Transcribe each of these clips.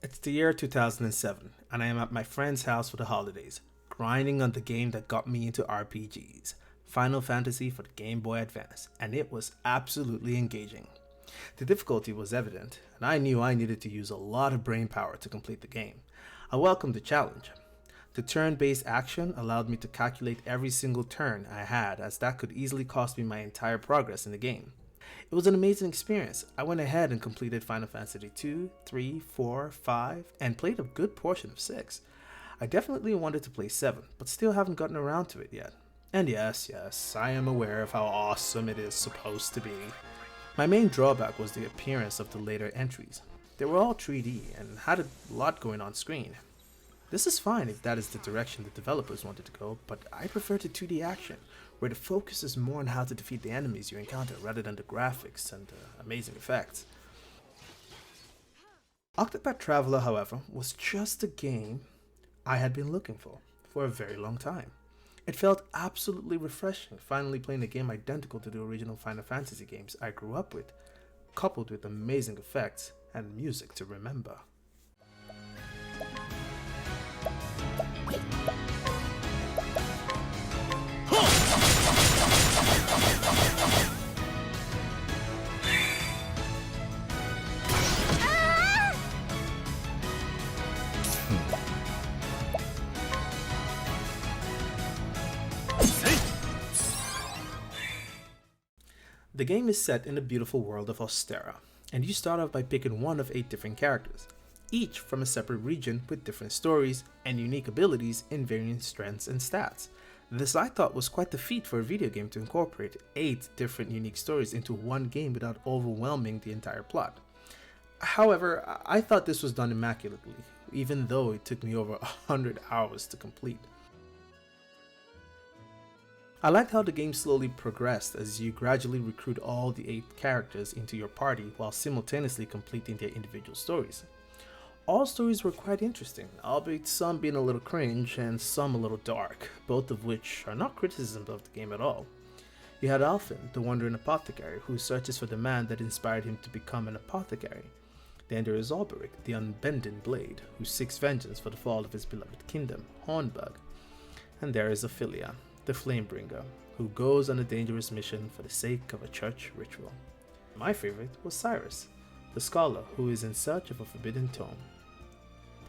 It's the year 2007, and I am at my friend's house for the holidays, grinding on the game that got me into RPGs, Final Fantasy for the Game Boy Advance, and it was absolutely engaging. The difficulty was evident, and I knew I needed to use a lot of brain power to complete the game. I welcomed the challenge. The turn-based action allowed me to calculate every single turn I had, as that could easily cost me my entire progress in the game. It was an amazing experience. I went ahead and completed Final Fantasy 2, 3, 4, 5, and played a good portion of 6. I definitely wanted to play 7, but still haven't gotten around to it yet. And yes, I am aware of how awesome it is supposed to be. My main drawback was the appearance of the later entries. They were all 3D and had a lot going on screen. This is fine if that is the direction the developers wanted to go, but I prefer the 2D action, where the focus is more on how to defeat the enemies you encounter rather than the graphics and the amazing effects. Octopath Traveler, however, was just the game I had been looking for a very long time. It felt absolutely refreshing finally playing a game identical to the original Final Fantasy games I grew up with, coupled with amazing effects and music to remember. The game is set in the beautiful world of Ostera, and you start off by picking one of 8 different characters, each from a separate region with different stories and unique abilities in varying strengths and stats. This I thought was quite the feat for a video game to incorporate 8 different unique stories into one game without overwhelming the entire plot. However, I thought this was done immaculately, even though it took me over 100 hours to complete. I liked how the game slowly progressed as you gradually recruit all the 8 characters into your party while simultaneously completing their individual stories. All stories were quite interesting, albeit some being a little cringe and some a little dark, both of which are not criticisms of the game at all. You had Alfin, the wandering apothecary, who searches for the man that inspired him to become an apothecary. Then there is Alberic, the unbending blade, who seeks vengeance for the fall of his beloved kingdom, Hornbug. And there is Ophelia, the Flamebringer, who goes on a dangerous mission for the sake of a church ritual. My favorite was Cyrus, the scholar who is in search of a forbidden tome.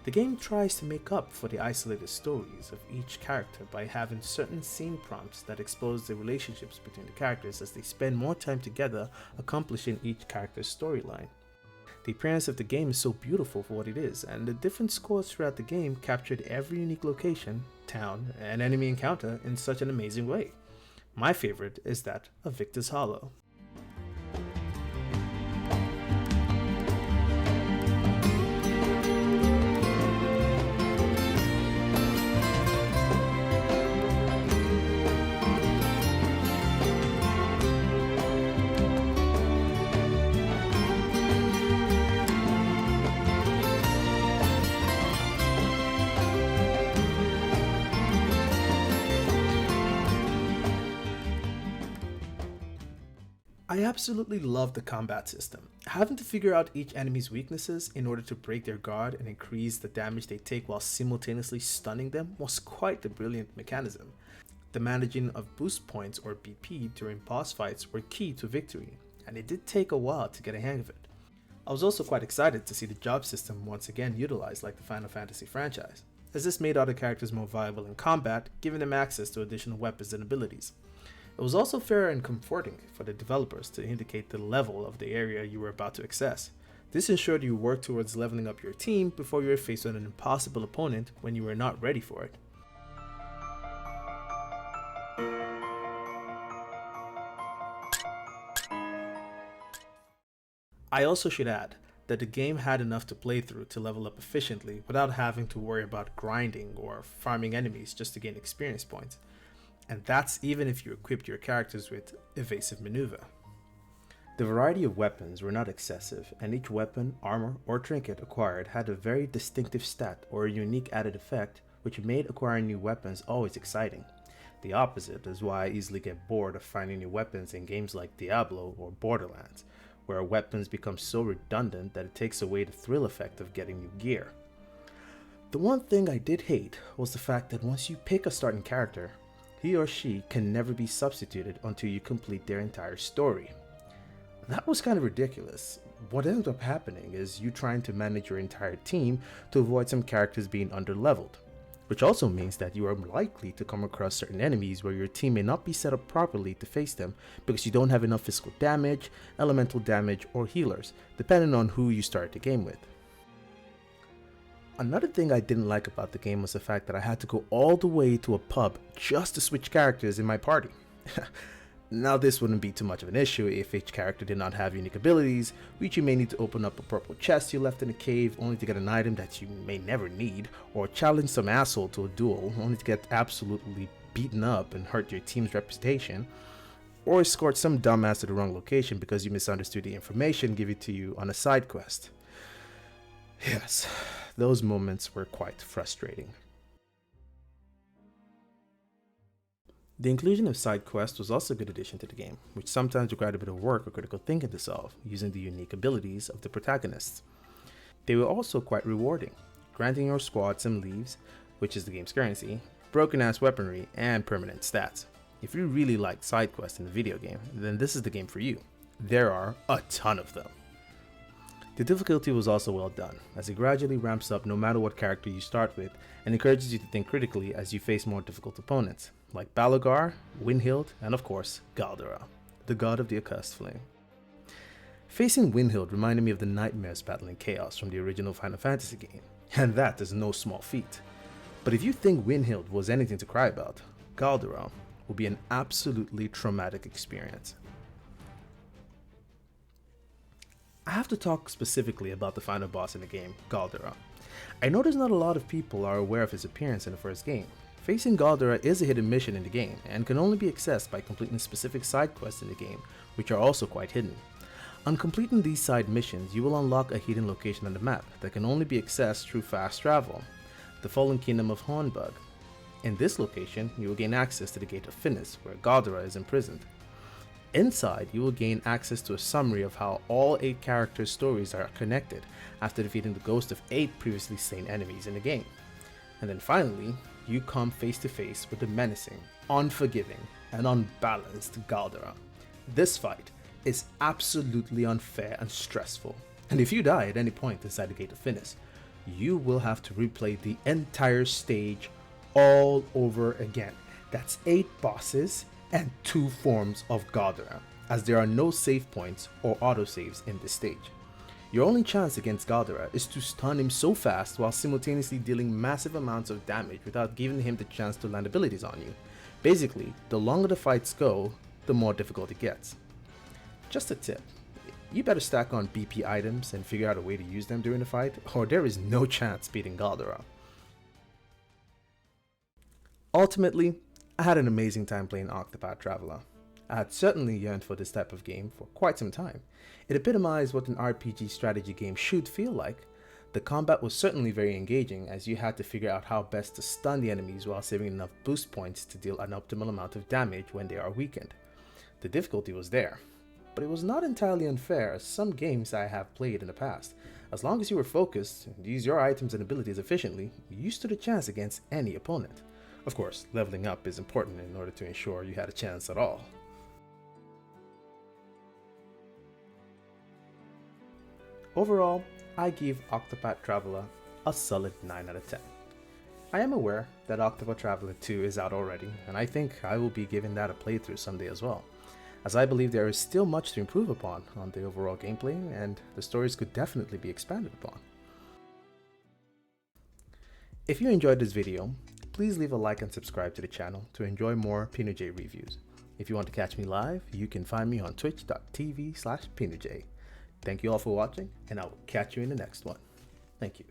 The game tries to make up for the isolated stories of each character by having certain scene prompts that expose the relationships between the characters as they spend more time together accomplishing each character's storyline. The appearance of the game is so beautiful for what it is, and the different scores throughout the game captured every unique location, town, and enemy encounter in such an amazing way. My favorite is that of Victor's Hollow. I absolutely love the combat system. Having to figure out each enemy's weaknesses in order to break their guard and increase the damage they take while simultaneously stunning them was quite a brilliant mechanism. The managing of boost points or BP during boss fights were key to victory, and it did take a while to get a hang of it. I was also quite excited to see the job system once again utilized like the Final Fantasy franchise, as this made other characters more viable in combat, giving them access to additional weapons and abilities. It was also fair and comforting for the developers to indicate the level of the area you were about to access. This ensured you worked towards leveling up your team before you were faced with an impossible opponent when you were not ready for it. I also should add that the game had enough to play through to level up efficiently without having to worry about grinding or farming enemies just to gain experience points. And that's even if you equipped your characters with evasive maneuver. The variety of weapons were not excessive, and each weapon, armor, or trinket acquired had a very distinctive stat or a unique added effect, which made acquiring new weapons always exciting. The opposite is why I easily get bored of finding new weapons in games like Diablo or Borderlands, where weapons become so redundant that it takes away the thrill effect of getting new gear. The one thing I did hate was the fact that once you pick a starting character, he or she can never be substituted until you complete their entire story. That was kind of ridiculous. What ended up happening is you trying to manage your entire team to avoid some characters being underleveled, which also means that you are likely to come across certain enemies where your team may not be set up properly to face them because you don't have enough physical damage, elemental damage, or healers, depending on who you start the game with. Another thing I didn't like about the game was the fact that I had to go all the way to a pub just to switch characters in my party. Now this wouldn't be too much of an issue if each character did not have unique abilities, which you may need to open up a purple chest you left in a cave only to get an item that you may never need, or challenge some asshole to a duel only to get absolutely beaten up and hurt your team's reputation, or escort some dumbass to the wrong location because you misunderstood the information given to you on a side quest. Yes, those moments were quite frustrating. The inclusion of side quests was also a good addition to the game, which sometimes required a bit of work or critical thinking to solve, using the unique abilities of the protagonists. They were also quite rewarding, granting your squad some leaves, which is the game's currency, broken ass weaponry, and permanent stats. If you really like side quests in a video game, then this is the game for you. There are a ton of them. The difficulty was also well done, as it gradually ramps up no matter what character you start with and encourages you to think critically as you face more difficult opponents, like Balogar, Windhild, and of course, Galdera, the god of the accursed flame. Facing Windhild reminded me of the nightmares battling Chaos from the original Final Fantasy game, and that is no small feat. But if you think Windhild was anything to cry about, Galdera will be an absolutely traumatic experience. I have to talk specifically about the final boss in the game, Galdera. I notice not a lot of people are aware of his appearance in the first game. Facing Galdera is a hidden mission in the game and can only be accessed by completing specific side quests in the game, which are also quite hidden. On completing these side missions, you will unlock a hidden location on the map that can only be accessed through fast travel, the Fallen Kingdom of Hornbug. In this location, you will gain access to the Gate of Finis, where Galdera is imprisoned. Inside, you will gain access to a summary of how all 8 characters' stories are connected after defeating the ghost of 8 previously slain enemies in the game. And then finally, you come face to face with the menacing, unforgiving, and unbalanced Galdera. This fight is absolutely unfair and stressful, and if you die at any point inside the Gate of Finis, you will have to replay the entire stage all over again. That's 8 bosses and 2 forms of Galdera, as there are no save points or autosaves in this stage. Your only chance against Galdera is to stun him so fast while simultaneously dealing massive amounts of damage without giving him the chance to land abilities on you. Basically, the longer the fights go, the more difficult it gets. Just a tip, you better stack on BP items and figure out a way to use them during the fight, or there is no chance beating Galdera. Ultimately, I had an amazing time playing Octopath Traveler. I had certainly yearned for this type of game for quite some time. It epitomized what an RPG strategy game should feel like. The combat was certainly very engaging, as you had to figure out how best to stun the enemies while saving enough boost points to deal an optimal amount of damage when they are weakened. The difficulty was there, but it was not entirely unfair as some games I have played in the past. As long as you were focused and used your items and abilities efficiently, you stood a chance against any opponent. Of course, leveling up is important in order to ensure you had a chance at all. Overall, I give Octopath Traveler a solid 9 out of 10. I am aware that Octopath Traveler 2 is out already, and I think I will be giving that a playthrough someday as well, as I believe there is still much to improve upon on the overall gameplay, and the stories could definitely be expanded upon. If you enjoyed this video, please leave a like and subscribe to the channel to enjoy more Pinujay reviews. If you want to catch me live, you can find me on twitch.tv/Pinujay. Thank you all for watching, and I will catch you in the next one. Thank you.